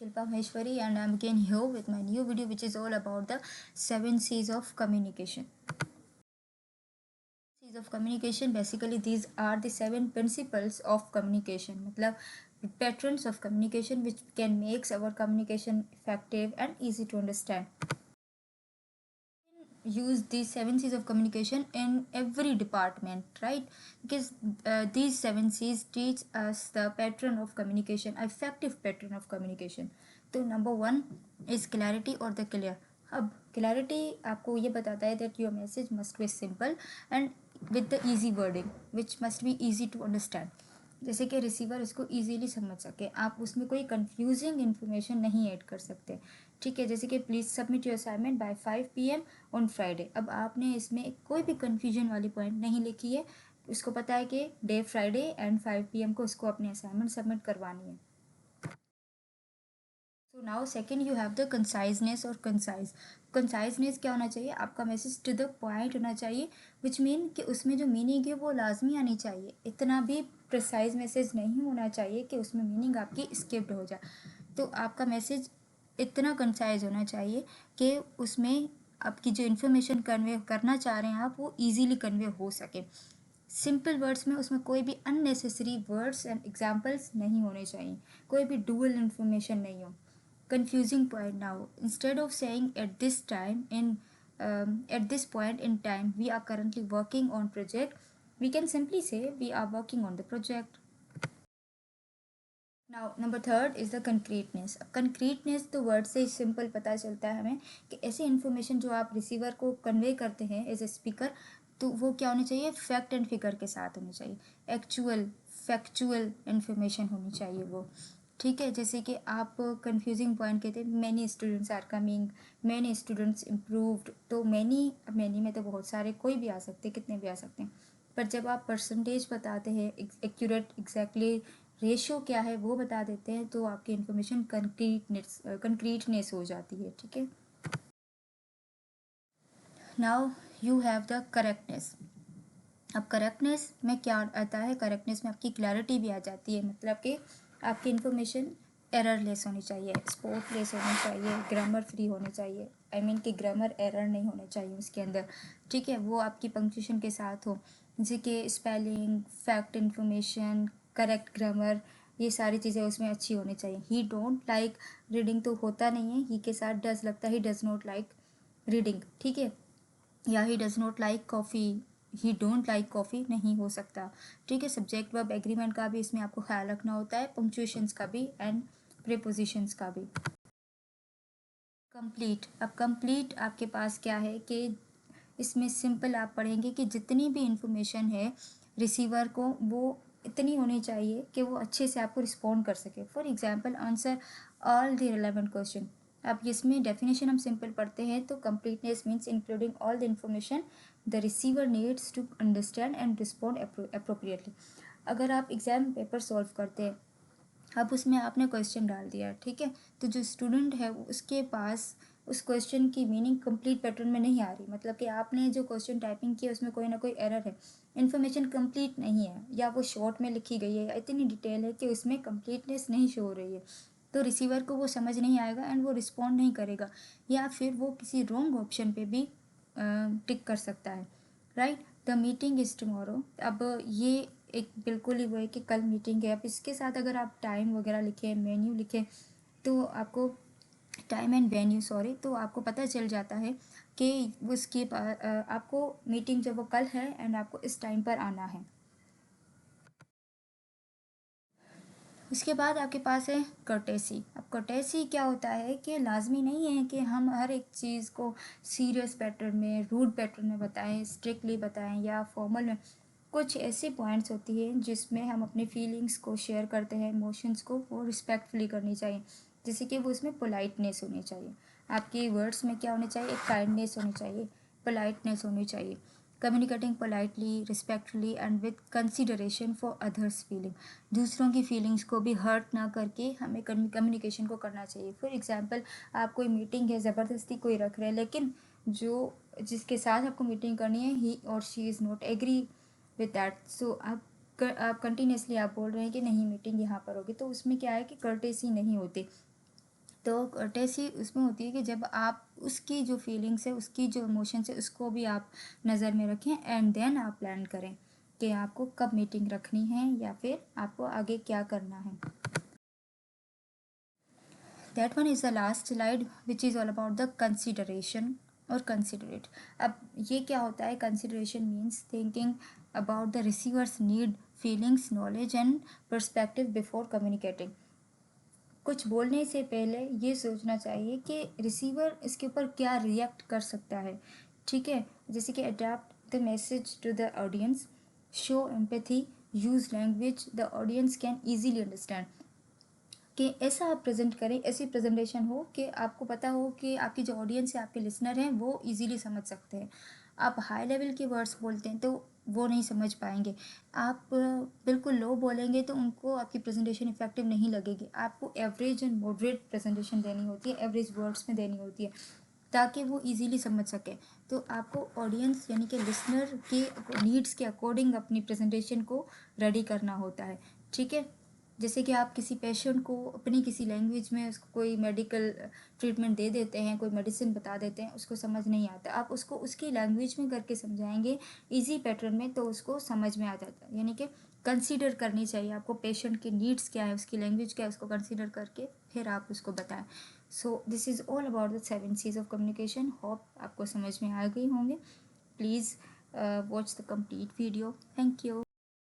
Shilpa Maheshwari, and I'm again here with my new video, which is all about the 7 C's of communication. C's of communication, basically these are the 7 principles of communication, मतलब patterns of communication which can make our communication effective and easy to understand. Use these 7 C's of communication in every department, right? Because these 7 C's teach us the pattern of communication, effective pattern of communication. तो number 1 is clarity और the clear. अब clarity आपको ये बताता है that your message must be simple and with the easy wording which must be easy to understand, जैसे कि receiver इसको इजीली समझ सके. आप उसमें कोई कंफ्यूजिंग इन्फॉर्मेशन नहीं ऐड कर सकते, ठीक है. जैसे कि please submit your assignment bye 5 PM on Friday. अब आपने इसमें कोई भी कन्फ्यूजन वाली पॉइंट नहीं लिखी है, उसको पता है कि डे फ्राइडे एंड 5 PM को उसको अपनी असाइनमेंट सबमिट करवानी है. So now second you have the conciseness और कंसाइजनेस क्या होना चाहिए? आपका मैसेज टू द पॉइंट होना चाहिए, विच मीन कि उसमें जो मीनिंग है वो लाजमी आनी चाहिए. इतना भी प्रिसाइज मैसेज नहीं होना चाहिए कि उसमें मीनिंग आपकी स्किप्ड हो जाए. तो आपका मैसेज इतना कंसाइज होना चाहिए कि उसमें आपकी जो इन्फॉर्मेशन कन्वे करना चाह रहे हैं आप, वो ईजीली कन्वे हो सके. सिंपल वर्ड्स में उसमें कोई भी अननेसेसरी वर्ड्स एंड एग्जाम्पल्स नहीं होने चाहिए, कोई भी डुअल इन्फॉर्मेशन नहीं हो. Confusing point now, instead of saying at this point in time we are currently working on project, we can simply say we are working on the project. Now number third is the concreteness. Concreteness तो word से simple पता चलता है हमें कि ऐसी information जो आप रिसीवर को कन्वे करते हैं एज ए स्पीकर, तो वो क्या होनी चाहिए? फैक्ट एंड फिगर के साथ होनी चाहिए, एक्चुअल फैक्चुअल इन्फॉर्मेशन होनी चाहिए वो, ठीक है. जैसे कि आप कंफ्यूजिंग पॉइंट कहते हैं many students are coming, many students improved. तो मैनी में तो बहुत सारे कोई भी आ सकते हैं, कितने भी आ सकते हैं, पर जब आप परसेंटेज बताते हैं, एक्यूरेट एग्जैक्टली रेशियो क्या है वो बता देते हैं, तो आपकी इन्फॉर्मेशन कंक्रीटनेस हो जाती है, ठीक है. Now you have the correctness. अब करेक्टनेस में क्या आता है? करेक्टनेस में आपकी क्लैरिटी भी आ जाती है, मतलब कि आपकी इन्फॉर्मेशन एररलेस होनी चाहिए, स्पॉटलेस होनी चाहिए, ग्रामर फ्री होने चाहिए. आई मीन कि ग्रामर एरर नहीं होने चाहिए उसके अंदर, ठीक है. वो आपकी पंक्चुएशन के साथ हो, जैसे कि spelling, fact information, correct grammar, ये सारी चीज़ें उसमें अच्छी होनी चाहिए. ही डोंट लाइक रीडिंग तो होता नहीं है, ही के साथ डज लगता है, he does not like reading, ठीक है. या he does not like coffee, he don't like coffee नहीं हो सकता, ठीक है. सब्जेक्ट वर्ब एग्रीमेंट का भी इसमें आपको ख्याल रखना होता है, पंक्चुएशंस का भी एंड प्रीपोजिशंस का भी. कंप्लीट. अब कंप्लीट आपके पास क्या है कि इसमें सिंपल आप पढ़ेंगे कि जितनी भी इंफॉर्मेशन है रिसीवर को, वो इतनी होनी चाहिए कि वो अच्छे से आपको रिस्पॉन्ड कर सके. For example answer all the relevant question. अब इसमें डेफिनेशन हम सिंपल पढ़ते हैं, तो completeness means including all the information the receiver needs to understand and respond appropriately. अगर आप एग्ज़ाम पेपर सॉल्व करते हैं, अब उसमें आपने क्वेश्चन डाल दिया, ठीक है, तो जो स्टूडेंट है उसके पास उस क्वेश्चन की मीनिंग कंप्लीट पैटर्न में नहीं आ रही, मतलब कि आपने जो क्वेश्चन टाइपिंग किया उसमें कोई ना कोई एरर है, इन्फॉर्मेशन कंप्लीट नहीं है, या वो शॉर्ट में लिखी गई है, या इतनी डिटेल है कि उसमें कंप्लीटनेस नहीं शो हो रही है, तो रिसीवर को वो समझ नहीं आएगा एंड वो रिस्पॉन्ड नहीं करेगा, या फिर वो किसी रॉन्ग ऑप्शन पे भी टिक कर सकता है, right. The meeting is tomorrow. अब ये एक बिल्कुल ही वो है कि कल मीटिंग है. अब इसके साथ अगर आप टाइम वगैरह लिखें, मेन्यू लिखें, तो आपको टाइम एंड वेन्यू सॉरी, तो आपको पता चल जाता है कि उसके आपको मीटिंग जब वो कल है एंड आपको इस टाइम पर आना है. उसके बाद आपके पास है कर्टेसी. अब कर्टेसी क्या होता है कि लाजमी नहीं है कि हम हर एक चीज़ को सीरियस पैटर्न में, रूड पैटर्न में बताएं, स्ट्रिक्टली बताएं या फॉर्मल में. कुछ ऐसे पॉइंट्स होती हैं जिसमें हम अपनी फीलिंग्स को शेयर करते हैं, इमोशंस को, वो रिस्पेक्टफुली करनी चाहिए, जैसे कि वो उसमें पोलाइटनेस होनी चाहिए. आपके वर्ड्स में क्या होना चाहिए? एक काइंडनेस होनी चाहिए, पोलाइटनेस होनी चाहिए. Communicating politely, respectfully and with consideration for others feeling. दूसरों की फीलिंग्स को भी हर्ट ना करके हमें कम्युनिकेशन को करना चाहिए. फॉर एग्जांपल आप कोई मीटिंग है, ज़बरदस्ती कोई रख रहे हैं, लेकिन जो जिसके साथ आपको मीटिंग करनी है ही और she is not agree with that, so आप कंटिन्यूसली आप बोल रहे हैं कि नहीं मीटिंग यहाँ पर होगी, तो उसमें क्या है कि कर्टेसी नहीं होती. तो कर्टेसी उसमें होती है कि जब आप उसकी जो फीलिंग्स है, उसकी जो इमोशंस है, उसको भी आप नज़र में रखें एंड देन आप प्लान करें कि आपको कब मीटिंग रखनी है या फिर आपको आगे क्या करना है। That one is the last slide which is all about the consideration or considerate. अब ये क्या होता है? Consideration means thinking about the receiver's need, feelings, knowledge and perspective before communicating. कुछ बोलने से पहले ये सोचना चाहिए कि रिसीवर इसके ऊपर क्या रिएक्ट कर सकता है, ठीक है। जैसे कि adapt the message to the audience, show empathy, use language the audience can easily understand. कि ऐसा आप प्रेजेंट करें, ऐसी प्रेजेंटेशन हो कि आपको पता हो कि आपकी जो ऑडियंस है, आपके लिसनर हैं, वो इजीली समझ सकते हैं। आप हाई लेवल के वर्ड्स बोलते हैं तो वो नहीं समझ पाएंगे। आप बिल्कुल लो बोलेंगे तो उनको आपकी प्रेजेंटेशन इफेक्टिव नहीं लगेगी। आपको एवरेज एंड मॉडरेट प्रेजेंटेशन देनी होती है, एवरेज वर्ड्स में देनी होती है ताकि वो इजीली समझ सके। तो आपको ऑडियंस यानी कि लिसनर के नीड्स के अकॉर्डिंग अपनी प्रेजेंटेशन को रेडी करना होता है, ठीक है। जैसे कि आप किसी पेशेंट को अपनी किसी लैंग्वेज में उसको कोई मेडिकल ट्रीटमेंट दे देते हैं, कोई मेडिसिन बता देते हैं, उसको समझ नहीं आता, आप उसको उसकी लैंग्वेज में करके समझाएंगे इजी पैटर्न में तो उसको समझ में आ जाता है। यानी कि कंसीडर करनी चाहिए आपको, पेशेंट की नीड्स क्या है, उसकी लैंग्वेज क्या है, उसको कंसीडर करके फिर आप उसको बताएं। So this is all about the 7 C's of communication. Hope आपको समझ में आ गई होंगे। Please watch the complete video. Thank you.